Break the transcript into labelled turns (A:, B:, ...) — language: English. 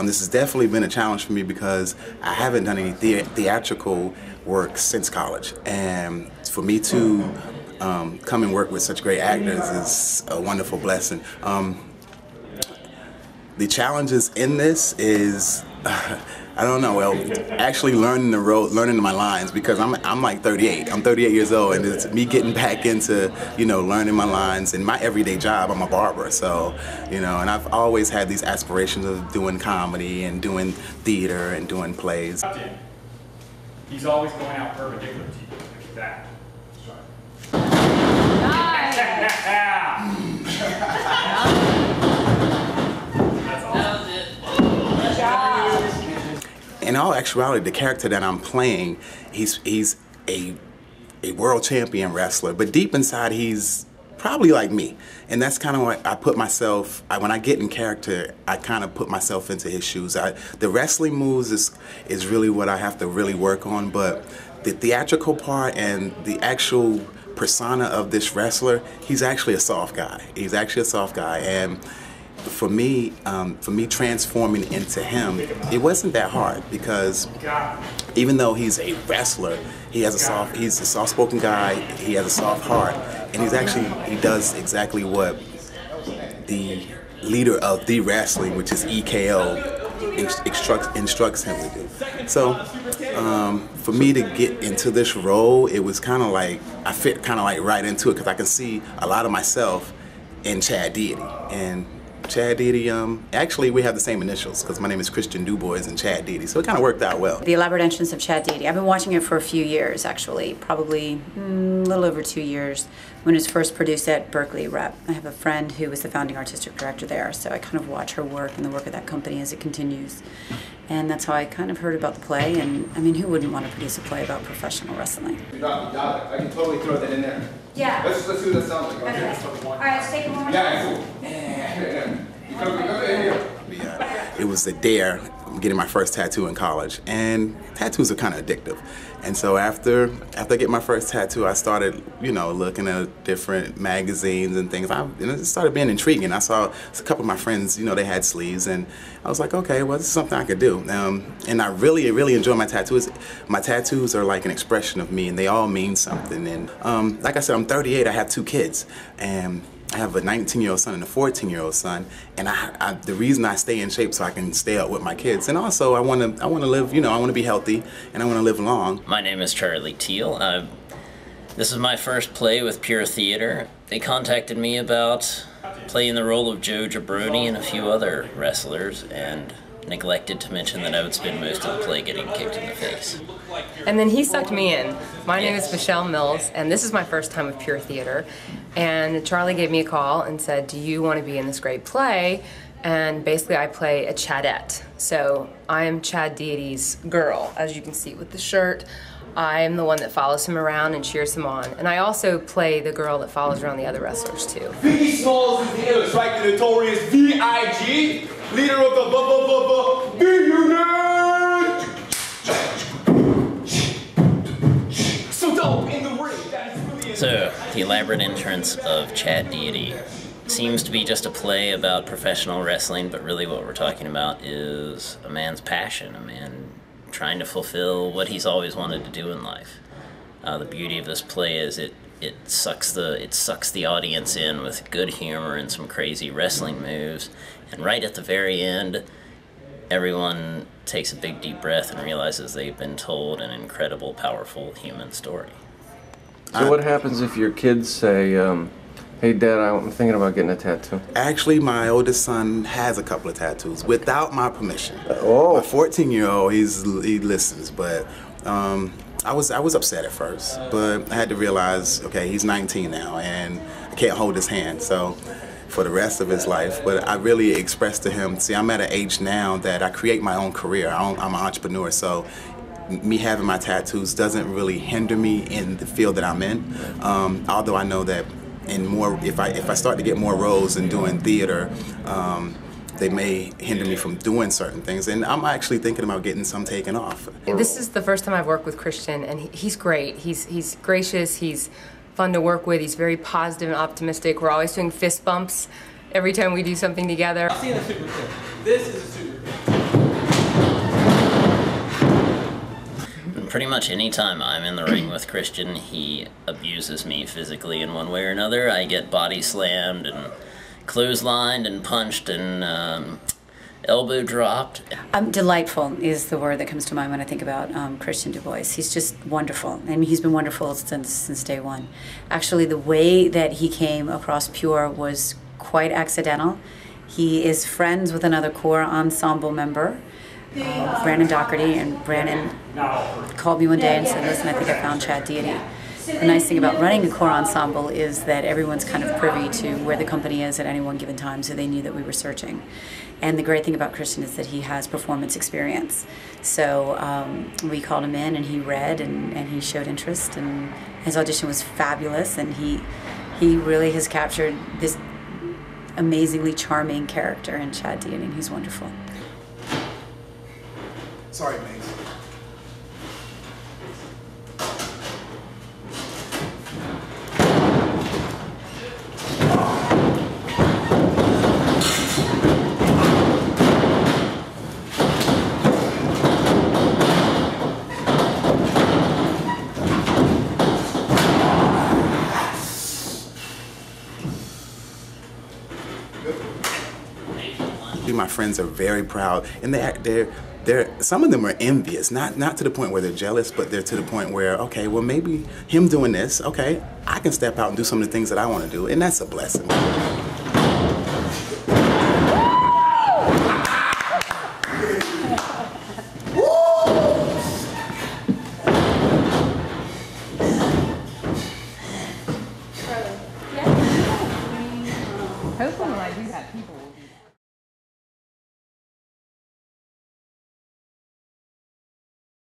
A: This has definitely been a challenge for me because I haven't done any theatrical work since college, and for me to come and work with such great actors is a wonderful blessing. The challenges in this is, I don't know, well, actually learning the role, learning my lines, because I'm like 38. I'm 38 years old, and it's me getting back into, you know, learning my lines. In my everyday job, I'm a barber, so, you know, and I've always had these aspirations of doing comedy and doing theater and doing plays.
B: He's always going out perpendicular to you. Look at that.
A: In all actuality, the character that I'm playing, he's a world champion wrestler, but deep inside he's probably like me. And that's kind of what I put myself, when I get in character, I kind of put myself into his shoes. The wrestling moves is really what I have to really work on, but the theatrical part and the actual persona of this wrestler, he's actually a soft guy. He's actually a soft guy, and for me transforming into him, it wasn't that hard, because even though he's a wrestler, he's a soft-spoken guy, he has a soft heart, and he does exactly what the leader of the wrestling, which is EKO, instructs him to do. So for me to get into this role, it was kind of like, I fit kind of like right into it, because I can see a lot of myself in Chad Deity. And Chad Deity, actually we have the same initials, because my name is Christian Duboise and Chad Deity, so it kind of worked out well.
C: The elaborate entrance of Chad Deity. I've been watching it for a few years, actually, probably a little over 2 years, when it was first produced at Berkeley Rep. I have a friend who was the founding artistic director there, so I kind of watch her work and the work of that company as it continues. And that's how I kind of heard about the play, and I mean, who wouldn't want to produce a play about professional wrestling?
D: You got it. I can totally throw that in there.
C: Yeah.
D: Let's see what that sounds like.
C: Okay. All right, let's take a moment.
D: Yeah, cool.
A: It was a dare, getting my first tattoo in college, and tattoos are kind of addictive. And so after I get my first tattoo, I started, you know, looking at different magazines and things, and it started being intriguing. I saw a couple of my friends, you know, they had sleeves, and I was like, okay, well, this is something I could do. And I really enjoy my tattoos. My tattoos are like an expression of me, and they all mean something. And like I said, I'm 38, I have 2 kids, and I have a 19-year-old son and a 14-year-old son, and the reason I stay in shape so I can stay up with my kids, and also I want to live, you know, I want to be healthy and I want to live long.
E: My name is Charlie Thiel. This is my first play with Pure Theater. They contacted me about playing the role of Joe Jabroni and a few other wrestlers, and neglected to mention that I would spend most of the play getting kicked in the face.
F: And then he sucked me in. My name is Michelle Mills, and this is my first time with Pure Theater. And Charlie gave me a call and said, do you want to be in this great play? And basically I play a Chadette. So I am Chad Deity's girl, as you can see with the shirt. I am the one that follows him around and cheers him on. And I also play the girl that follows around the other wrestlers too.
D: Biggie Smalls is here, right? The notorious V.I.G., leader of the B-Unit! So dope in the ring, that is really...
E: So, the elaborate entrance of Chad Deity seems to be just a play about professional wrestling, but really what we're talking about is a man's passion, a man trying to fulfill what he's always wanted to do in life. The beauty of this play is it sucks the audience in with good humor and some crazy wrestling moves, and right at the very end, everyone takes a big deep breath and realizes they've been told an incredible, powerful human story.
G: So what happens if your kids say, hey Dad, I'm thinking about getting a tattoo?
A: Actually, my oldest son has a couple of tattoos without my permission.
G: Oh.
A: My 14-year-old, he listens, but I was upset at first, but I had to realize, okay, he's 19 now, and I can't hold his hand, so for the rest of his life. But I really expressed to him, see, I'm at an age now that I create my own career. I'm an entrepreneur, so me having my tattoos doesn't really hinder me in the field that I'm in, although I know that if I start to get more roles in doing theater, they may hinder me from doing certain things, and I'm actually thinking about getting some taken off.
F: This is the first time I've worked with Christian, and he's great. He's gracious, he's fun to work with, he's very positive and optimistic. We're always doing fist bumps every time we do something together.
D: I've seen a super kick. This is a super kick.
E: pretty much any time I'm in the ring with Christian, he abuses me physically in one way or another. I get body slammed and clotheslined and punched and elbow dropped.
C: Delightful is the word that comes to mind when I think about Christian Duboise. He's just wonderful, and he's been wonderful since day one. Actually, the way that he came across Pure was quite accidental. He is friends with another core ensemble member, Brandon Doherty, and Brandon called me one day and said, listen, I think I found Chad Deity. The nice thing about running a core ensemble is that everyone's kind of privy to where the company is at any one given time, so they knew that we were searching. And the great thing about Christian is that he has performance experience. So we called him in, and he read, and he showed interest, and his audition was fabulous, and he really has captured this amazingly charming character in Chad Deity, and he's wonderful.
A: Sorry, Mace. My friends are very proud, and they're some of them are envious, not to the point where they're jealous, but they're to the point where, okay, well, maybe him doing this, okay, I can step out and do some of the things that I want to do, and that's a blessing.
F: Hopefully, when I do that, people will